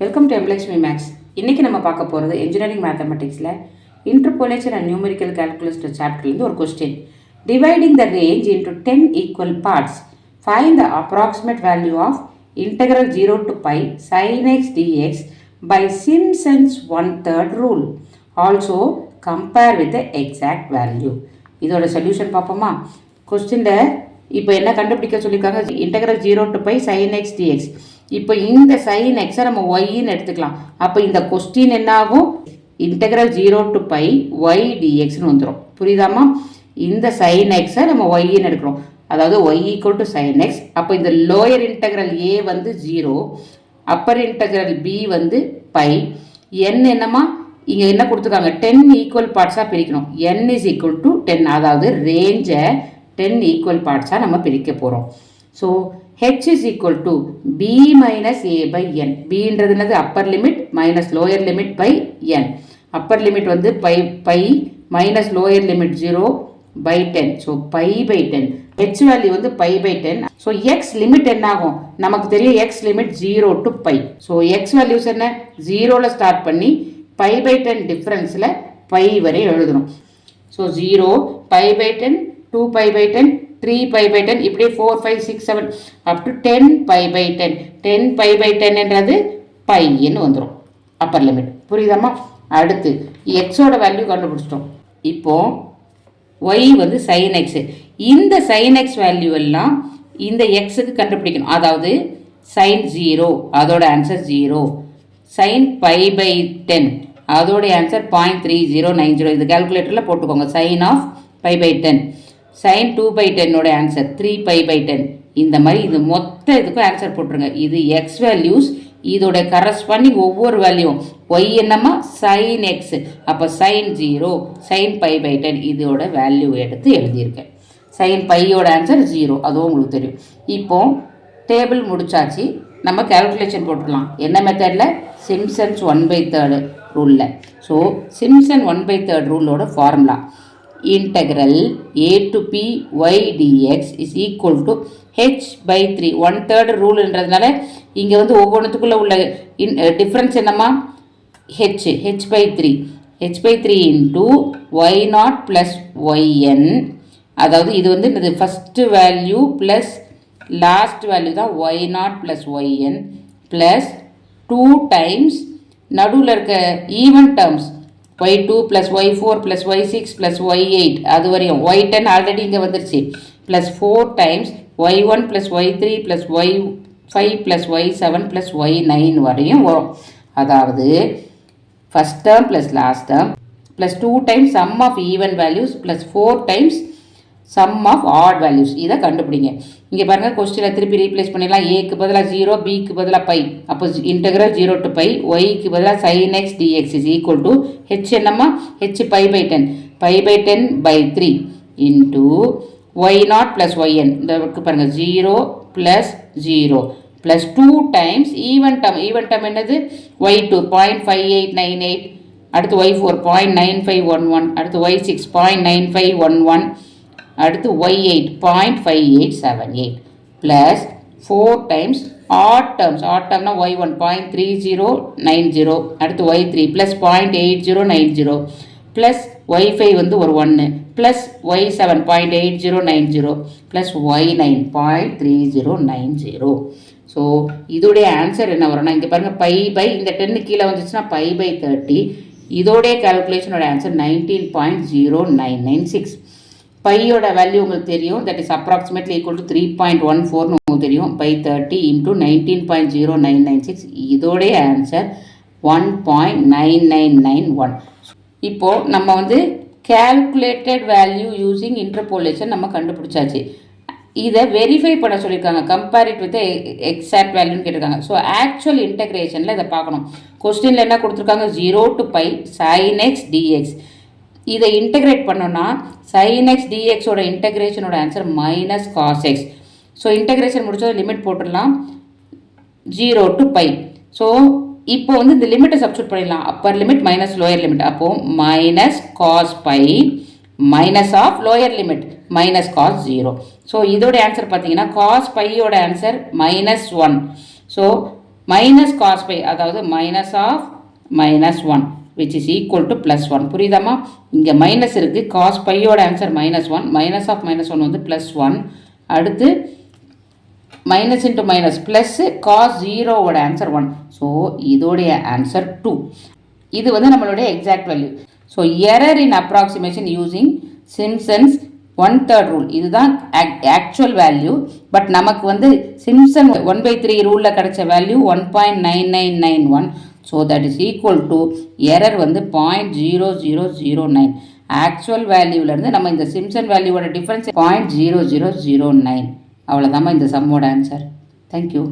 Welcome to எம்ப்ளெக்ஸ்மி maths. இன்றைக்கி நம்ம பார்க்க போகிறது இன்ஜினியரிங் மேத்தமெட்டிக்ஸில் இன்டர்போலேஷன் அண்ட் நியூமெரிக்கல் கால்குலஸ் சாப்டர்லேருந்து ஒரு question. Dividing the range into 10 equal parts, find the approximate value of integral 0 to pi sin x dx by Simpson's 1/3 rule. Also compare with the exact value. இதோட solution பார்ப்போமா? கொஸ்டினில் இப்போ என்ன கண்டுபிடிக்க சொல்லியிருக்காங்க? Integral 0 to pi sin x dx. இப்போ இந்த sin x நம்ம yன்னு எடுத்துக்கலாம். அப்போ இந்த கொஸ்டின் என்ன ஆகும்? இன்டெக்ரல் 0 to pi y dxன்னு வந்துடும். புரியுதாமா? இந்த sin x நம்ம yன்னு எடுக்கிறோம். அதாவது y equal to sin x. அப்போ இந்த லோயர் இன்டெக்ரல் a வந்து 0, அப்பர் இன்டெக்ரல் b வந்து pi. n என்னமா? இங்கே என்ன கொடுத்துருக்காங்க? 10 ஈக்குவல் பார்ட்ஸாக பிரிக்கணும். n is equal to 10, அதாவது ரேஞ்சை 10 ஈக்குவல் பார்ட்ஸாக நம்ம பிரிக்க போகிறோம். So h is equal to b minus a by n. bன்றது என்னது? Upper limit minus lower limit by n. Upper limit வந்து pi minus lower limit 0 by 10. So pi by 10. h value வந்து pi by 10. So x limit என்ன ஆகும்? நமக்கு தெரியும் x limit 0 to pi. So x values என்ன? 0ல் start பண்ணி pi by 10 டிஃப்ரென்ஸில் பை வரை எழுதணும். So 0 pi by 10, 2 pi by 10, 3 pi by 10, இப்படியே 4 5 6 7 up to 10 pi by 10. 10 pi by 10 என்றது பைன்னு வந்துடும் அப்பர் லிமிட். புரியுதாமா? அடுத்து எக்ஸோட வேல்யூ கண்டுபிடிச்சிட்டோம். இப்போ y வந்து sin x. இந்த sin x வேல்யூ எல்லாம் இந்த எக்ஸுக்கு கண்டுபிடிக்கணும். அதாவது sin 0 அதோட ஆன்சர் 0, sin பை பை 10 அதோட ஆன்சர் 0.3090. இது கால்குலேட்டரில் போட்டுக்கோங்க. sin of pi by 10, sin 2 by 10 ஓட ஆன்சர் 3 pi by 10. இந்த மாதிரி இது மொத்த இதுக்கும் ஆன்சர் போட்டுருங்க. இது எக்ஸ் வேல்யூஸ், இதோட கரஸ்பாண்டிங் ஒவ்வொரு வேல்யூவும் y என்னமா? sin x. அப்போ sin 0, sin pi by 10 இதோட வேல்யூ எடுத்து எழுதியிருக்கேன். sin பையோட ஆன்சர் 0, அதுவும் உங்களுக்கு தெரியும். இப்போ டேபிள் முடிச்சாச்சு. நம்ம கேல்குலேஷன் போட்டுக்கலாம். என்ன மெத்தடில்? சிம்சன்ஸ் 1/3 ரூலில். ஸோ சிம்சன் 1/3 ரூலோட formula integral a to p y dx is equal to h by 3. 1/3 ரூல்ன்றதுனால இங்கே வந்து ஒவ்வொன்றுத்துக்குள்ளே உள்ள டிஃப்ரென்ஸ் என்னம்மா? h by 3. h by 3 into y0 plus yn. அதாவது இது வந்து இந்த first value plus last value தான் y0 plus yn plus 2 times நடுவில் இருக்க even terms y2 plus y4 plus y6 plus y8 அது வரையும். y10 ஆல்ரெடி இங்கே வந்துருச்சு. Plus 4 times y1 plus y3 plus y5 plus y7 plus y9 வரையும் வரும். அதாவது first term plus last term plus 2 times sum of even values plus 4 times sum of odd values. இதை கண்டுபிடிங்க. இங்கே பாருங்கள், கொஸ்டினில் திருப்பி ரீப்ளேஸ் பண்ணிடலாம். ஏக்கு பதிலாக 0, பிக்கு பதிலாக பை. அப்போ இன்டெக்ரல் 0 to pi ஒய்க்கு பதிலாக sin x dx is equal to h என்னம்மா? h pi by 10, pi by 10 by 3 into y0 plus yn. இந்த பாருங்கள் 0 plus 0 plus 2 times even term என்னது? y2 0.5898, அடுத்து y4 0.9511, அடுத்து y6 0.9511, அடுத்து y8 0.5878 plus 4 times odd termனா y1 0.3090, அடுத்து y3 plus 0.8090 plus y5 வந்து ஒரு 1 plus y7 0.8090 plus y9 0.3090. So இதோடைய ஆன்சர் என்ன வரும்னா, இங்கே பாருங்கள் பை பை இந்த 10 கீழே வந்துச்சுன்னா பை பை 30. இதோடைய கால்குலேஷனோட ஆன்சர் 19.0996. பையோட வேல்யூ உங்களுக்கு தெரியும். That is approximately equal to 3.14ன்னு உங்களுக்கு தெரியும். Pi 30 into 19.0996. இதோடைய ஆன்சர் 1.9991. இப்போது நம்ம வந்து கேல்குலேட்டட் வேல்யூ யூஸிங் இன்டர்போலேஷன் நம்ம கண்டுபிடிச்சாச்சு. இதை வெரிஃபை பண்ண சொல்லியிருக்காங்க. கம்பேர் இட் வித் எக்ஸாக்ட் வேல்யூன்னு கேட்டிருக்காங்க. ஸோ ஆக்சுவல் இன்டெக்ரேஷனில் இதை பார்க்கணும். கொஸ்டினில் என்ன கொடுத்துருக்காங்க? 0 to pi sin x dx. இதை இன்டெகிரேட் பண்ணோன்னா sin x dxோட இன்டெகிரேஷனோட answer minus cos x. So integration முடிச்சது லிமிட் போட்டுடலாம் 0 to pi. ஸோ இப்போ வந்து இந்த லிமிட்டை சப்ஸ்டியூட் பண்ணிடலாம். Upper limit minus lower limit. அப்போது minus cos pi minus of lower limit minus cos 0. So இதோட ஆன்சர் பார்த்தீங்கன்னா காஸ் பையோட answer -1. So minus cos pi, அதாவது minus of -1 which is equal to +1. புரியுதாமா? இங்கே மைனஸ் இருக்குது, காஸ் பையோட ஆன்சர் -1, மைனஸ் ஆஃப் -1 வந்து +1. அடுத்து minus into minus plus cos 0வோட ஆன்சர் 1. ஸோ இதோடைய ஆன்சர் 2. இது வந்து நம்மளுடைய exact value. So error in approximation using Simpson's 1/3 rule, இதுதான் ஆக்சுவல் வேல்யூ. பட் நமக்கு வந்து சிம்சன் 1/3 ரூலில் கிடைச்ச value 1.9991. So that is equal to error வந்து 0.0009. ஆக்சுவல் வேல்யூவிலேருந்து நம்ம இந்த சிம்சன் வேல்யூவோட டிஃப்ரென்ஸ் 0.0009. அவ்வளோதாம்மா இந்த சம்மோட ஆன்சர். தேங்க்யூ.